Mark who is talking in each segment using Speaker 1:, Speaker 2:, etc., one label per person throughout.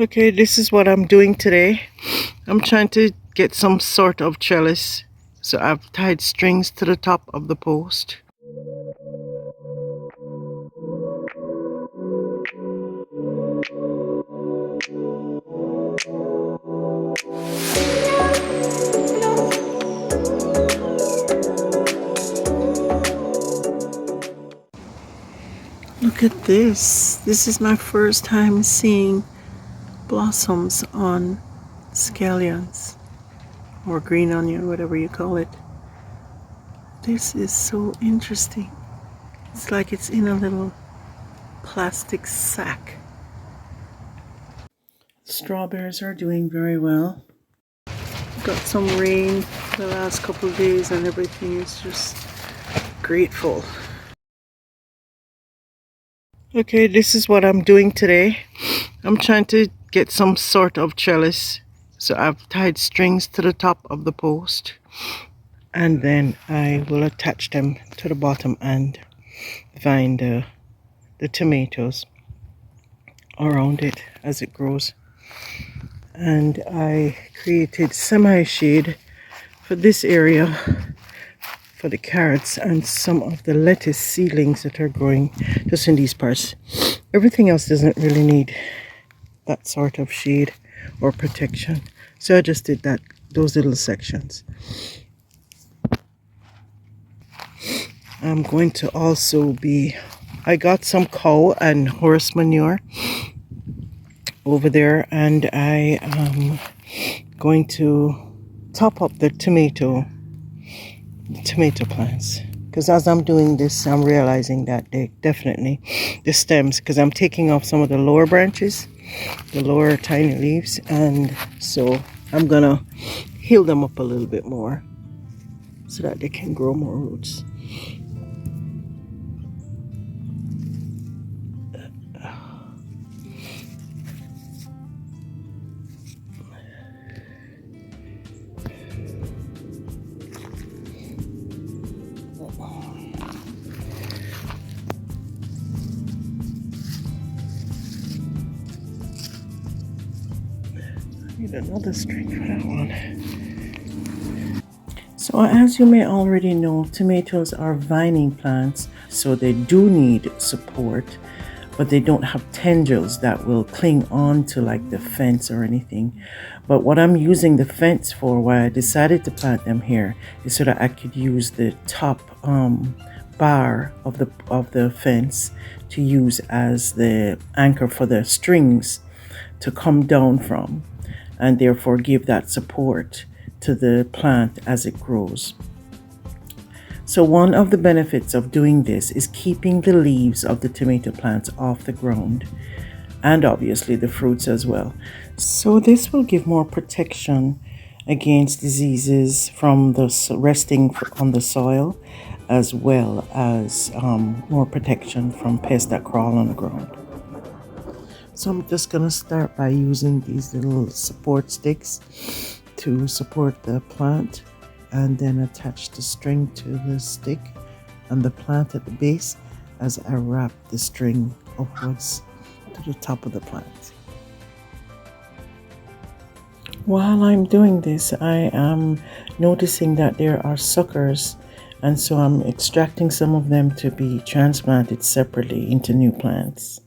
Speaker 1: Okay, this is what I'm doing today. I'm trying to get some sort of trellis. So I've tied strings to the top of the post. Look at this. This is my first time seeing blossoms on scallions or green onion, whatever you call it. This is so interesting. It's like it's in a little plastic sack. Strawberries are doing very well. Got some rain the last couple of days and everything is just grateful. Okay, this is what I'm doing today. I'm trying to get some sort of trellis. So I've tied strings to the top of the post and then I will attach them to the bottom and vine the tomatoes around it as it grows. And I created semi-shade for this area for the carrots and some of the lettuce seedlings that are growing just in these parts. Everything else doesn't really need that sort of shade or protection, so I just did those little sections. I'm going to also I got some cow and horse manure over there, and I am going to top up the tomato plants, because as I'm doing this I'm realizing that they definitely, the stems, because I'm taking off some of the lower branches, the lower tiny leaves, and so I'm gonna heal them up a little bit more so that they can grow more roots. Need another string for that one. So as you may already know, tomatoes are vining plants, so they do need support, but they don't have tendrils that will cling on to like the fence or anything. But what I'm using the fence for, why I decided to plant them here, is so that I could use the top bar of the fence to use as the anchor for the strings to come down from, and therefore give that support to the plant as it grows. So one of the benefits of doing this is keeping the leaves of the tomato plants off the ground, and obviously the fruits as well. So this will give more protection against diseases from the resting on the soil, as well as more protection from pests that crawl on the ground. So I'm just going to start by using these little support sticks to support the plant, and then attach the string to the stick and the plant at the base as I wrap the string upwards to the top of the plant. While I'm doing this, I am noticing that there are suckers, and so I'm extracting some of them to be transplanted separately into new plants.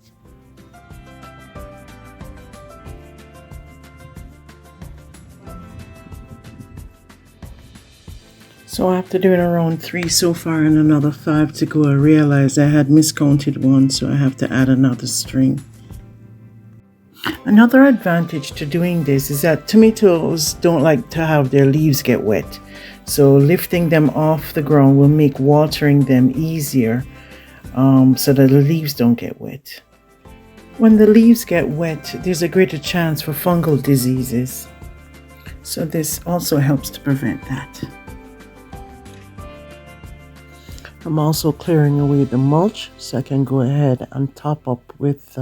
Speaker 1: So after doing around 3 so far and another 5 to go, I realized I had miscounted one, so I have to add another string. Another advantage to doing this is that tomatoes don't like to have their leaves get wet. So lifting them off the ground will make watering them easier, so that the leaves don't get wet. When the leaves get wet, there's a greater chance for fungal diseases. So this also helps to prevent that. I'm also clearing away the mulch so I can go ahead and top up with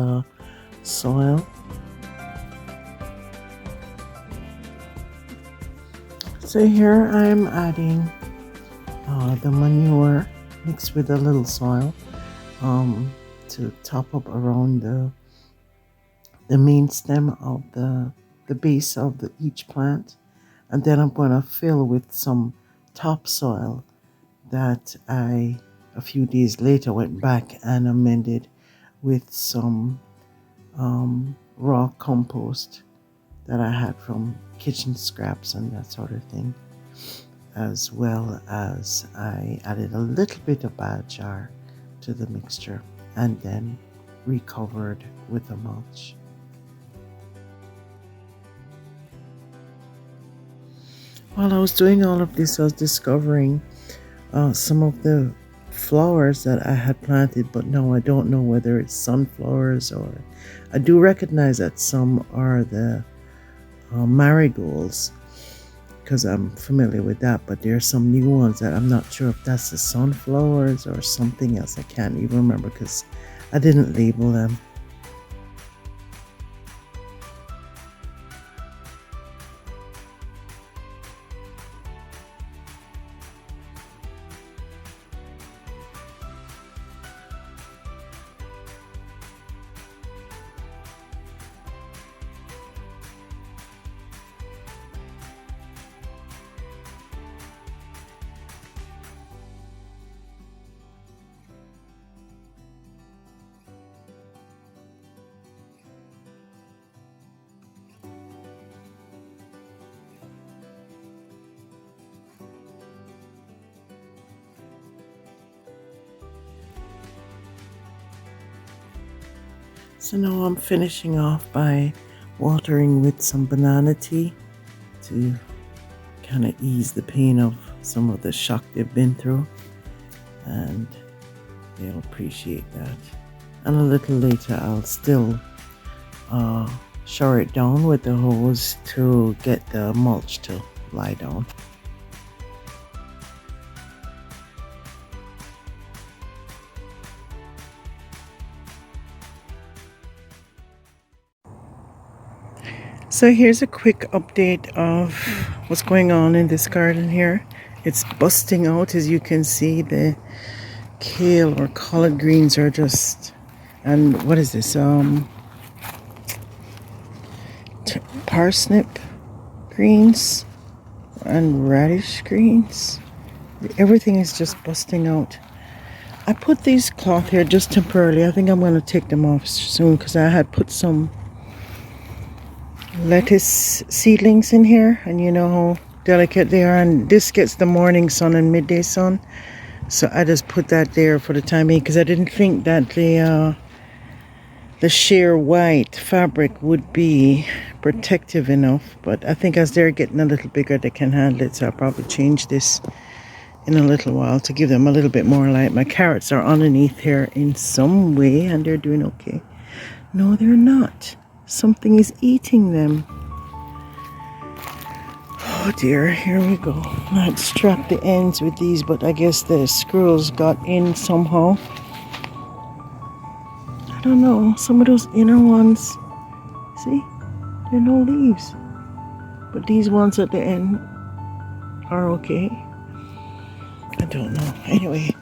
Speaker 1: soil. So here I'm adding the manure mixed with a little soil to top up around the the main stem of the base of each plant. And then I'm going to fill with some topsoil that I, a few days later, went back and amended with some raw compost that I had from kitchen scraps and that sort of thing, as well as I added a little bit of biochar to the mixture and then recovered with a mulch. While I was doing all of this, I was discovering some of the flowers that I had planted, but now I don't know whether it's sunflowers or I do recognize that some are the marigolds because I'm familiar with that, but there are some new ones that I'm not sure if that's the sunflowers or something else. I can't even remember because I didn't label them. So now I'm finishing off by watering with some banana tea to kind of ease the pain of some of the shock they've been through, and they'll appreciate that. And a little later I'll still shower it down with the hose to get the mulch to lie down. So here's a quick update of what's going on in this garden here. It's busting out, as you can see. The kale or collard greens are just, and what is this? Parsnip greens and radish greens. Everything is just busting out. I put these cloth here just temporarily. I think I'm going to take them off soon because I had put some lettuce seedlings in here, and you know how delicate they are, and this gets the morning sun and midday sun, so I just put that there for the time being because I didn't think that the sheer white fabric would be protective enough, but I think as they're getting a little bigger they can handle it, so I'll probably change this in a little while to give them a little bit more light. My carrots are underneath here in some way and they're doing okay. No, they're not. Something is eating them. Oh dear, here we go. I had strapped the ends with these, but I guess the squirrels got in somehow. I don't know, some of those inner ones, see, there are no leaves. But these ones at the end are okay. I don't know. Anyway,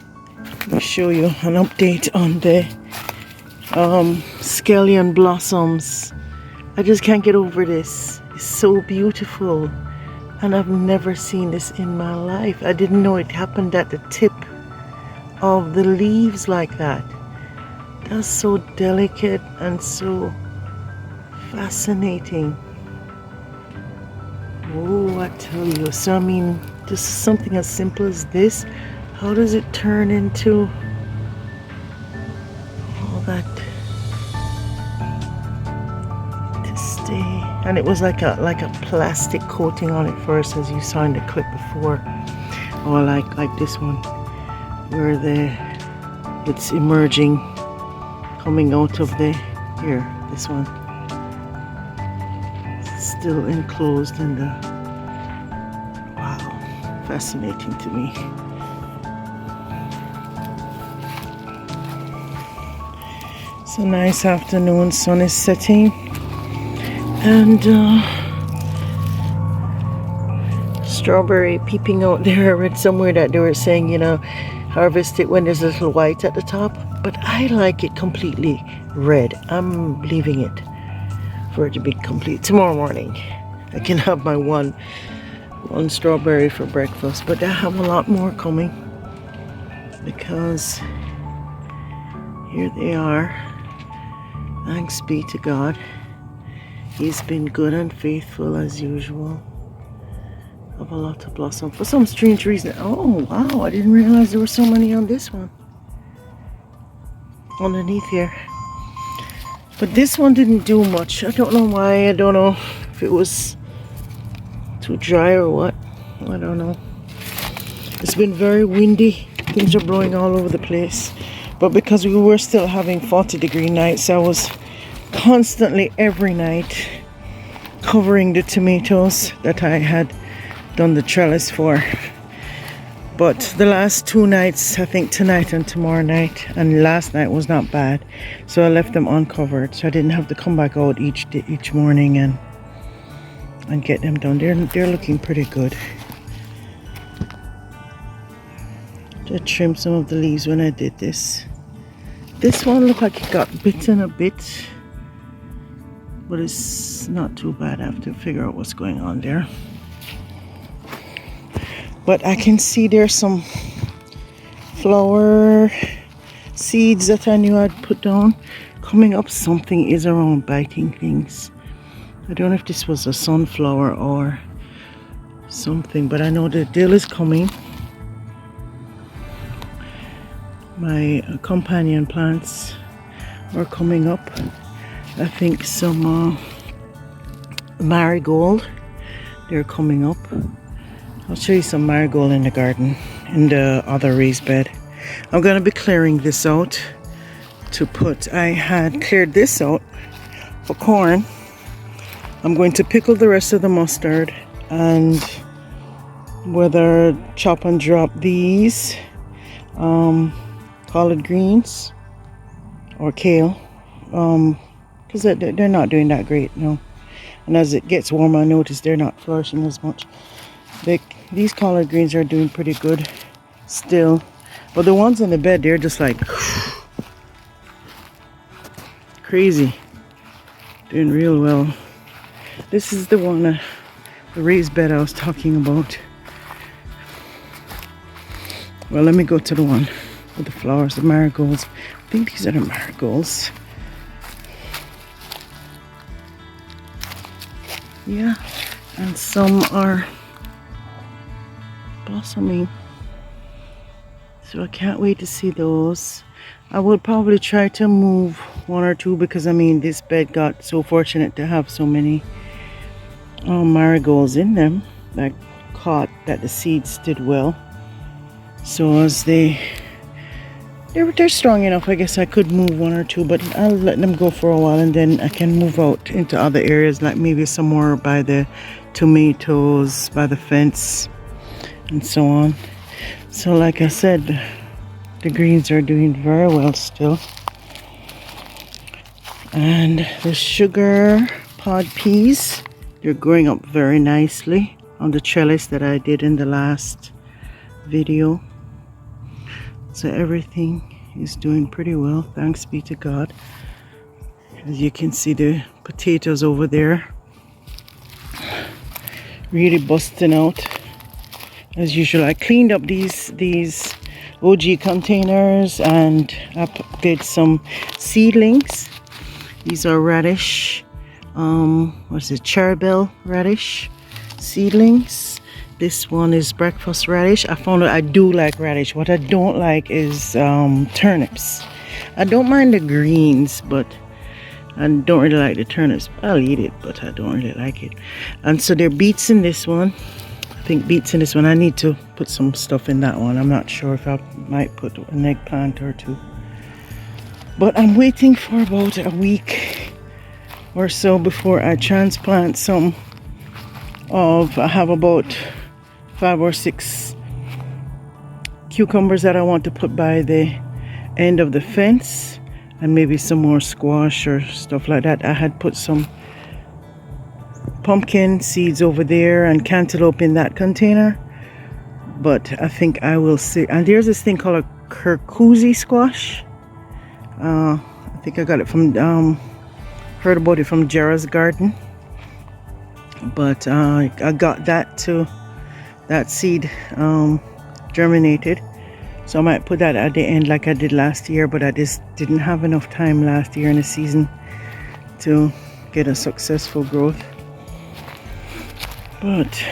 Speaker 1: let me show you an update on the scallion blossoms. I just can't get over this. It's so beautiful, and I've never seen this in my life. I didn't know it happened at the tip of the leaves like that. That's so delicate and so fascinating. Oh, I tell you. So I mean, just something as simple as this, how does it turn into all that? And it was like a plastic coating on it first, as you saw in the clip before, or like this one where it's emerging, coming out of the here. This one it's still enclosed in the wow, fascinating to me. It's a nice afternoon, sun is setting. And strawberry peeping out there. I read somewhere that they were saying, you know, harvest it when there's a little white at the top. But I like it completely red. I'm leaving it. for it to be complete. Tomorrow morning I can have my one strawberry for breakfast, but I have a lot more coming because here they are. Thanks be to God. He's been good and faithful as usual. Have a lot to blossom for some strange reason. Oh wow, I didn't realize there were so many on this one. Underneath here. But this one didn't do much. I don't know why. I don't know if it was too dry or what. I don't know. It's been very windy. Things are blowing all over the place. But because we were still having 40-degree nights, I was constantly every night covering the tomatoes that I had done the trellis for. But the last 2 nights, I think tonight and tomorrow night, and last night was not bad, so I left them uncovered, so I didn't have to come back out each morning and get them done. They're looking pretty good. I trimmed some of the leaves when I did this. This one looked like it got bitten a bit, but it's not too bad. I have to figure out what's going on there. But I can see there's some flower seeds that I knew I'd put down coming up. Something is around biting things. I don't know if this was a sunflower or something, but I know the dill is coming. My companion plants are coming up. I think some marigold, they're coming up. I'll show you some marigold in the garden, in the other raised bed. I'm going to be clearing this out to put, I had cleared this out for corn. I'm going to pickle the rest of the mustard and whether chop and drop these collard greens or kale, because they're not doing that great, no. And as it gets warmer, I notice they're not flourishing as much. These collard greens are doing pretty good still, but the ones in the bed, they're just like crazy, doing real well. This is the one, the raised bed I was talking about. Well, let me go to the one with the flowers, the marigolds. I think these are the marigolds. Yeah, and some are blossoming, so I can't wait to see those. I would probably try to move 1 or 2 because I mean this bed got so fortunate to have so many marigolds in them that caught that the seeds did well. So as they're strong enough, I guess I could move 1 or 2, but I'll let them go for a while and then I can move out into other areas, like maybe somewhere by the tomatoes, by the fence, and so on. So like I said, the greens are doing very well still. And the sugar pod peas, they're growing up very nicely on the trellis that I did in the last video. So everything is doing pretty well, thanks be to God. As you can see, the potatoes over there really busting out. As usual, I cleaned up these OG containers and I did some seedlings. These are radish, what's it, chervil radish seedlings. This one is breakfast radish. I found out I do like radish. What I don't like is turnips. I don't mind the greens, but I don't really like the turnips. I'll eat it, but I don't really like it. And so there are beets in this one. I think beets in this one. I need to put some stuff in that one. I'm not sure if I might put an eggplant or 2. But I'm waiting for about a week or so before I transplant some of, I have about 5 or 6 cucumbers that I want to put by the end of the fence, and maybe some more squash or stuff like that. I had put some pumpkin seeds over there and cantaloupe in that container, but I think I will see. And there's this thing called a kirkuzi squash. I think I got it from Heard about it from Jera's garden, but I got that seed germinated, so I might put that at the end like I did last year, but I just didn't have enough time last year in the season to get a successful growth. But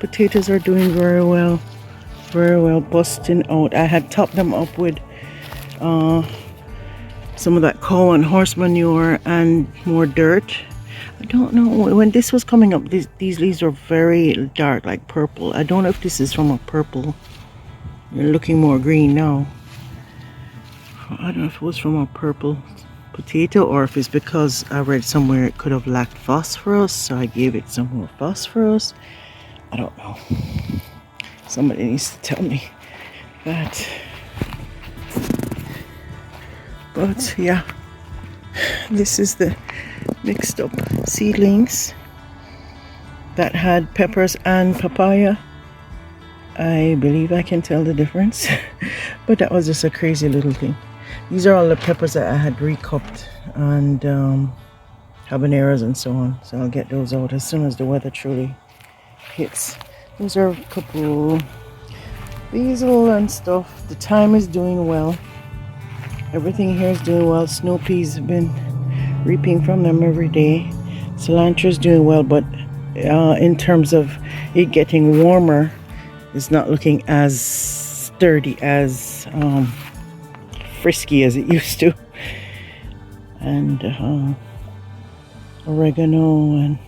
Speaker 1: potatoes are doing very well, busting out. I had topped them up with some of that cow and horse manure and more dirt. I don't know, when this was coming up, these leaves are very dark, like purple. I don't know if this is from a purple. They're looking more green now. I don't know if it was from a purple potato or if it's because I read somewhere it could have lacked phosphorus, so I gave it some more phosphorus. I don't know. Somebody needs to tell me that. But yeah, this is the mixed up seedlings that had peppers and papaya. I believe I can tell the difference, but that was just a crazy little thing. These are all the peppers that I had recupped, and habaneros and so on, so I'll get those out as soon as the weather truly hits. Those are a couple basil and stuff. The thyme is doing well. Everything here is doing well. Snow peas have been reaping from them every day. Cilantro is doing well, but in terms of it getting warmer, it's not looking as sturdy, as frisky as it used to. And oregano, and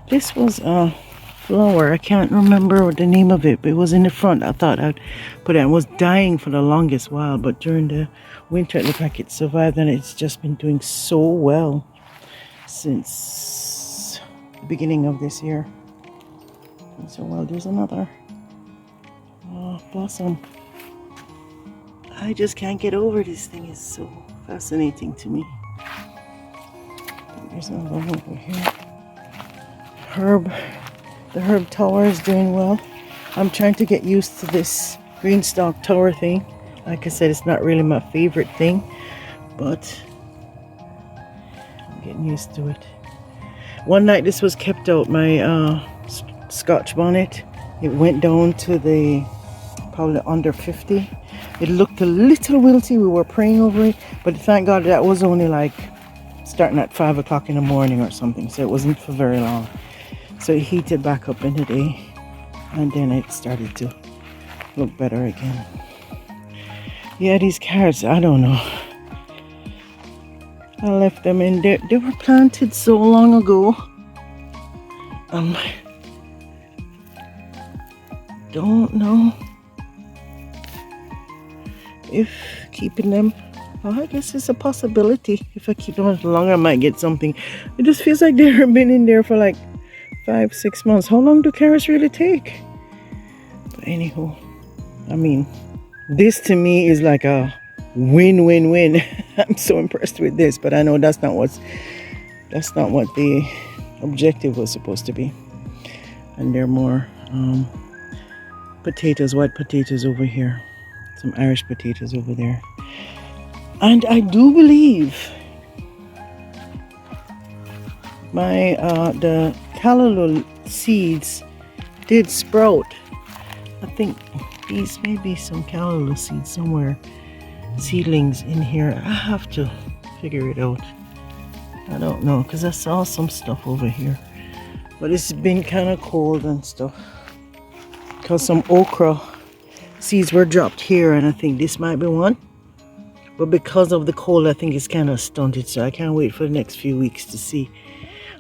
Speaker 1: this was a flower. I can't remember the name of it, but it was in the front. I thought I'd put it. It was dying for the longest while, but during the winter it looked like it survived, and it's just been doing so well since the beginning of this year. And so well, there's another blossom. I just can't get over this thing. Is so fascinating to me. There's another one over here. The herb tower is doing well. I'm trying to get used to this green stalk tower thing. Like I said, it's not really my favorite thing, but I'm getting used to it. One night this was kept out, my Scotch bonnet. It went down to the probably under 50. It looked a little wilty. We were praying over it, but thank God that was only like starting at 5 o'clock in the morning or something, so it wasn't for very long. So it heated back up in the day, and then it started to look better again. Yeah, these carrots, I don't know. I left them in there. They were planted so long ago. Don't know if keeping them, well, I guess it's a possibility. If I keep them a little longer, I might get something. It just feels like they've been in there for like 5-6 months. How long do carrots really take? But anyhow, I mean, this to me is like a win-win-win. I'm so impressed with this, but I know that's not what the objective was supposed to be. And there are more potatoes, white potatoes over here, some Irish potatoes over there. And I do believe my the callaloo seeds did sprout. I think these may be some callaloo seeds somewhere, seedlings in here. I have to figure it out. I don't know, because I saw some stuff over here, but it's been kind of cold and stuff, because some okra seeds were dropped here, and I think this might be one, but because of the cold I think it's kind of stunted, so I can't wait for the next few weeks to see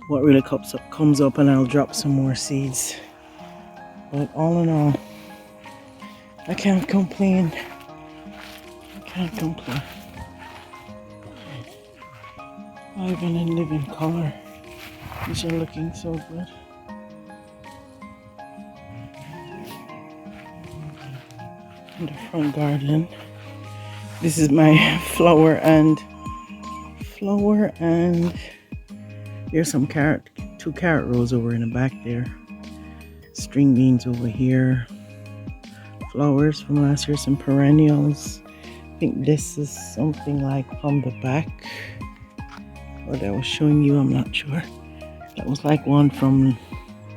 Speaker 1: what really comes up, and I'll drop some more seeds. But all in all, I can't complain. Even in living color, these are looking so good. In the front garden, this is my flower and there's some two carrot rows over in the back there. String beans over here. Flowers from last year, some perennials. I think this is something like from the back what I was showing you, I'm not sure. That was like one from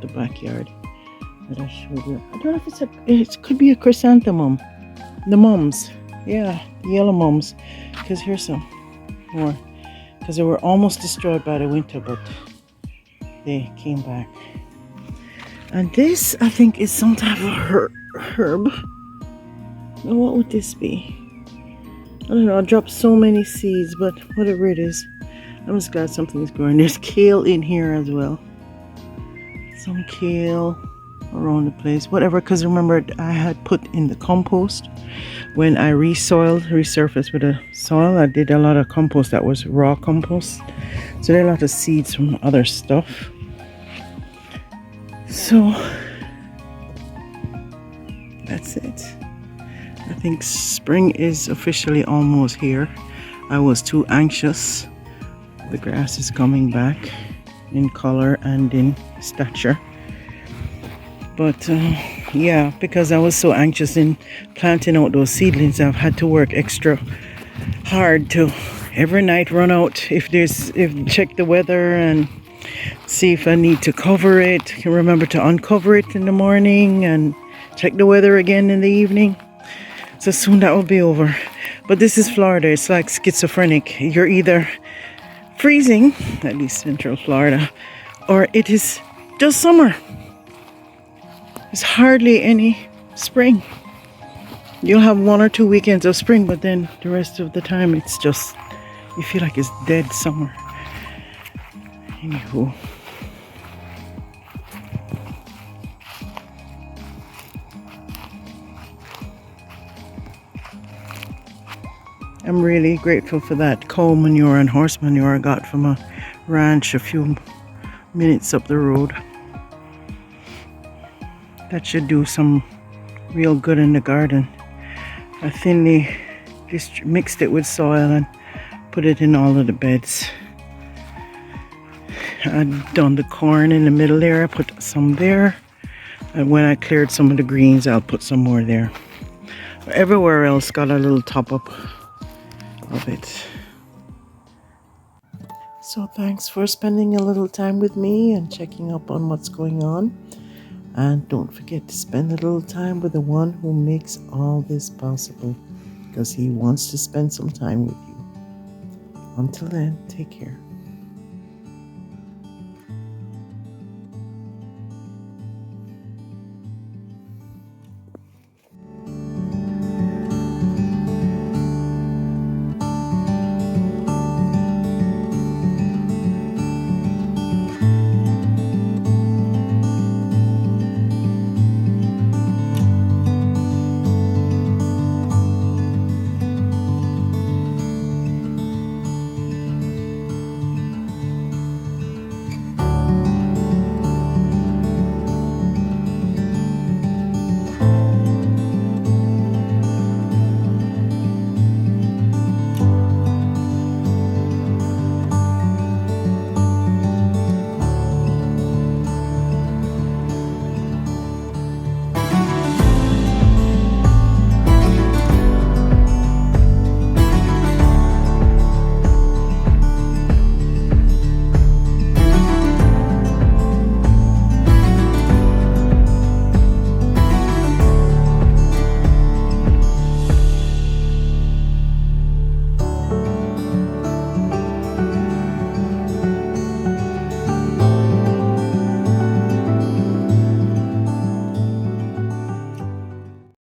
Speaker 1: the backyard that I showed you. I don't know if it could be a chrysanthemum. The mums. Yeah, the yellow mums. Because here's some more. Because they were almost destroyed by the winter, but they came back. And this, I think, is some type of herb. Now, what would this be? I don't know. I dropped so many seeds, but whatever it is, I'm just glad something's growing. There's kale in here as well. Some kale around the place. Whatever, because remember, I had put in the compost. When I resurfaced with the soil, I did a lot of compost that was raw compost. So there are a lot of seeds from other stuff. So that's it. I think spring is officially almost here. I was too anxious. The grass is coming back in color and in stature. But yeah, because I was so anxious in planting out those seedlings, I've had to work extra hard to every night run out check the weather and see if I need to cover it. Remember to uncover it in the morning and check the weather again in the evening. So soon that will be over. But this is Florida. It's like schizophrenic. You're either freezing, at least Central Florida, or it is just summer. There's hardly any spring. You'll have 1 or 2 weekends of spring, but then the rest of the time it's just, you feel like it's dead summer. Anywho. I'm really grateful for that cow manure and horse manure I got from a ranch a few minutes up the road. That should do some real good in the garden. I thinly just mixed it with soil and put it in all of the beds. I've done the corn in the middle there. I put some there. And when I cleared some of the greens, I'll put some more there. Everywhere else got a little top up of it. So thanks for spending a little time with me and checking up on what's going on. And don't forget to spend a little time with the one who makes all this possible, because he wants to spend some time with you. Until then, take care.